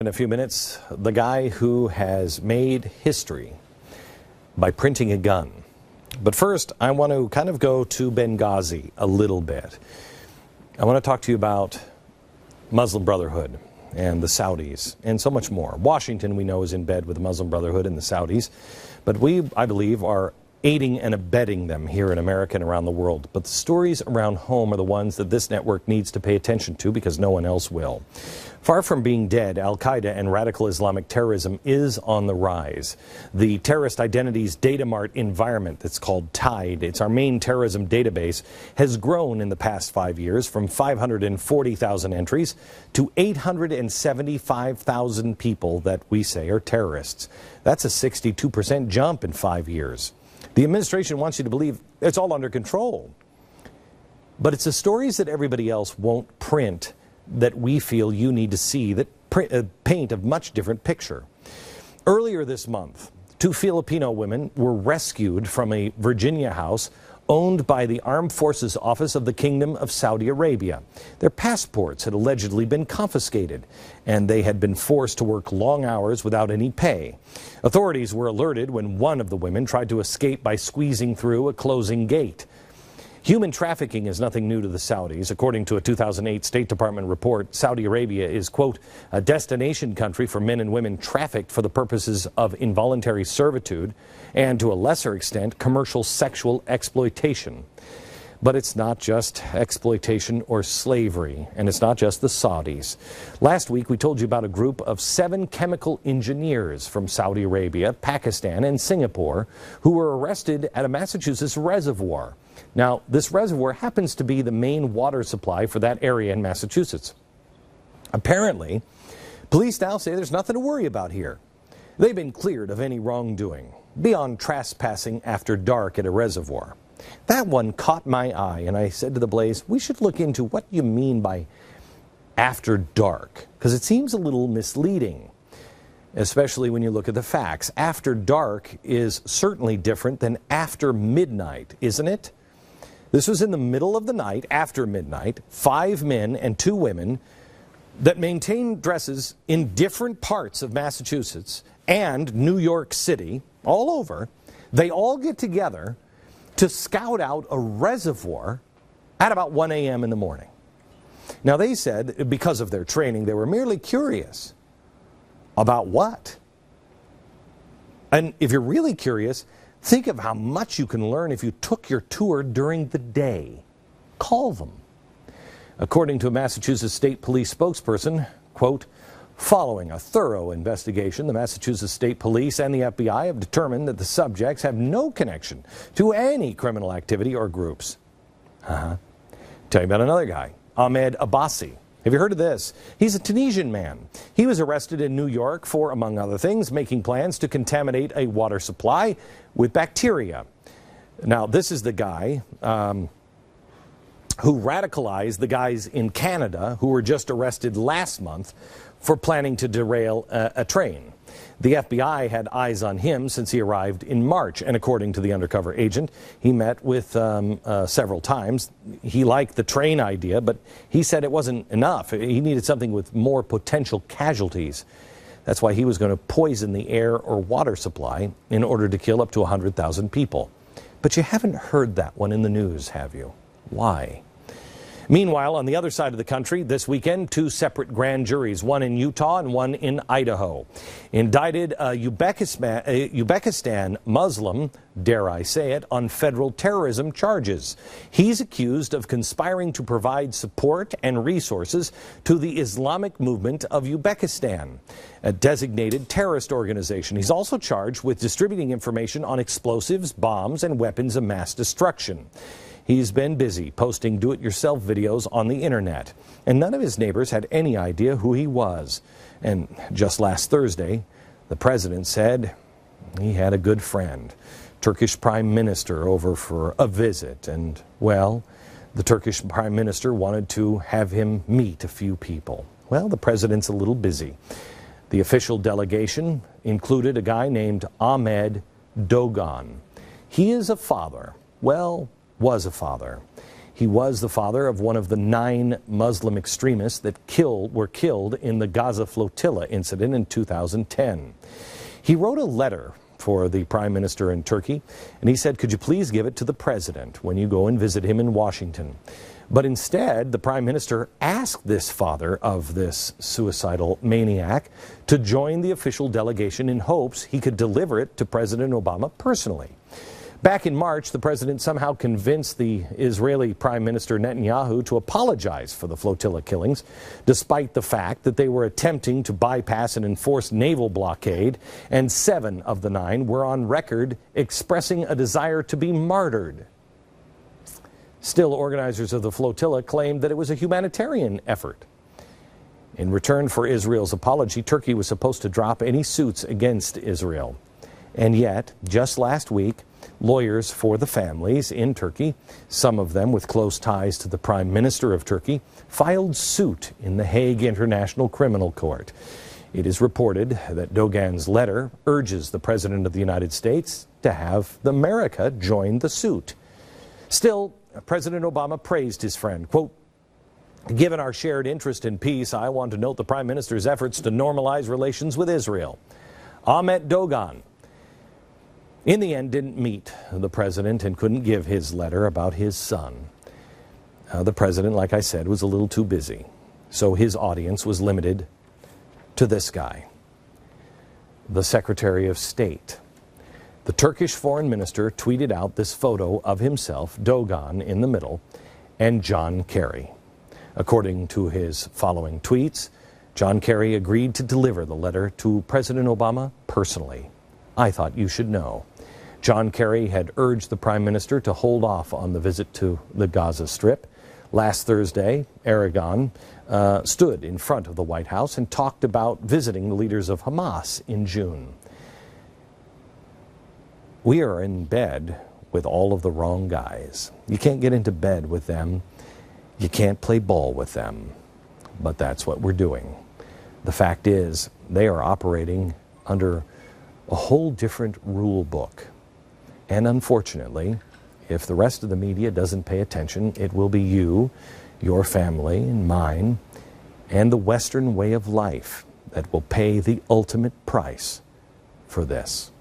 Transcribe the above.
In a few minutes, the guy who has made history by printing a gun. But first, I want to kind of go to Benghazi a little bit. I want to talk to you about Muslim Brotherhood and the Saudis and so much more. Washington, we know, is in bed with the Muslim Brotherhood and the Saudis, but we, I believe, are aiding and abetting them here in America and around the world. But the stories around home are the ones that this network needs to pay attention to because no one else will. Far from being dead, Al-Qaeda and radical Islamic terrorism is on the rise. The Terrorist Identities Data Mart environment that's called TIDE, it's our main terrorism database, has grown in the past 5 years from 540,000 entries to 875,000 people that we say are terrorists. That's a 62% jump in 5 years. The administration wants you to believe it's all under control. But it's the stories that everybody else won't print that we feel you need to see that paint a much different picture. Earlier this month, 2 Filipino women were rescued from a Virginia house owned by the Armed Forces Office of the Kingdom of Saudi Arabia. Their passports had allegedly been confiscated, and they had been forced to work long hours without any pay. Authorities were alerted when one of the women tried to escape by squeezing through a closing gate. Human trafficking is nothing new to the Saudis. According to a 2008 State Department report, Saudi Arabia is, quote, a destination country for men and women trafficked for the purposes of involuntary servitude and, to a lesser extent, commercial sexual exploitation. But it's not just exploitation or slavery, and it's not just the Saudis. Last week, we told you about a group of 7 chemical engineers from Saudi Arabia, Pakistan, and Singapore who were arrested at a Massachusetts reservoir. Now, this reservoir happens to be the main water supply for that area in Massachusetts. Apparently, police now say there's nothing to worry about here. They've been cleared of any wrongdoing, beyond trespassing after dark at a reservoir. That one caught my eye, and I said to TheBlaze, we should look into what you mean by after dark, because it seems a little misleading, especially when you look at the facts. After dark is certainly different than after midnight, isn't it? This was in the middle of the night, after midnight, 5 men and 2 women that maintained dresses in different parts of Massachusetts and New York City, all over. They all get together to scout out a reservoir at about 1 a.m. in the morning. Now, they said because of their training, they were merely curious. About what? And if you're really curious, think of how much you can learn if you took your tour during the day. Call them. According to a Massachusetts State Police spokesperson, quote, following a thorough investigation, the Massachusetts State Police and the FBI have determined that the subjects have no connection to any criminal activity or groups. Tell you about another guy, Ahmed Abbasi. Have you heard of this? He's a Tunisian man. He was arrested in New York for, among other things, making plans to contaminate a water supply with bacteria. Now, this is the guy who radicalized the guys in Canada who were just arrested last month for planning to derail a train. The FBI had eyes on him since he arrived in March, and according to the undercover agent, he met with several times. He liked the train idea, but he said it wasn't enough. He needed something with more potential casualties. That's why he was going to poison the air or water supply in order to kill up to 100,000 people. But you haven't heard that one in the news, have you? Why? Meanwhile, on the other side of the country, this weekend, 2 separate grand juries, one in Utah and one in Idaho, indicted a Uzbekistan Muslim, dare I say it, on federal terrorism charges. He's accused of conspiring to provide support and resources to the Islamic movement of Uzbekistan, a designated terrorist organization. He's also charged with distributing information on explosives, bombs, and weapons of mass destruction. He's been busy posting do-it-yourself videos on the internet, and none of his neighbors had any idea who he was. And just last Thursday, the president said he had a good friend, Turkish Prime Minister, over for a visit, and, well, the Turkish Prime Minister wanted to have him meet a few people. Well, the president's a little busy. The official delegation included a guy named Ahmed Dogan. He is a father. Well, was a father. He was the father of one of the 9 Muslim extremists that were killed in the Gaza flotilla incident in 2010. He wrote a letter for the Prime Minister in Turkey, and he said, could you please give it to the President when you go and visit him in Washington? But instead, the Prime Minister asked this father of this suicidal maniac to join the official delegation in hopes he could deliver it to President Obama personally. Back in March, the president somehow convinced the Israeli Prime Minister Netanyahu to apologize for the flotilla killings, despite the fact that they were attempting to bypass an enforced naval blockade, and 7 of the 9 were on record expressing a desire to be martyred. Still, organizers of the flotilla claimed that it was a humanitarian effort. In return for Israel's apology, Turkey was supposed to drop any suits against Israel. And yet, just last week, lawyers for the families in Turkey, some of them with close ties to the Prime Minister of Turkey, filed suit in the Hague International Criminal Court. It is reported that Dogan's letter urges the President of the United States to have America join the suit. Still, President Obama praised his friend, quote, given our shared interest in peace, I want to note the Prime Minister's efforts to normalize relations with Israel. Ahmet Dogan, in the end, didn't meet the president and couldn't give his letter about his son. The president, like I said, was a little too busy, so his audience was limited to this guy, the Secretary of State. The Turkish foreign minister tweeted out this photo of himself, Dogan in the middle, and John Kerry. According to his following tweets, John Kerry agreed to deliver the letter to President Obama personally. I thought you should know. John Kerry had urged the Prime Minister to hold off on the visit to the Gaza Strip. Last Thursday, Erdogan stood in front of the White House and talked about visiting the leaders of Hamas in June. We are in bed with all of the wrong guys. You can't get into bed with them. You can't play ball with them. But that's what we're doing. The fact is, they are operating under a whole different rule book. And unfortunately, if the rest of the media doesn't pay attention, it will be you, your family, and mine, and the Western way of life that will pay the ultimate price for this.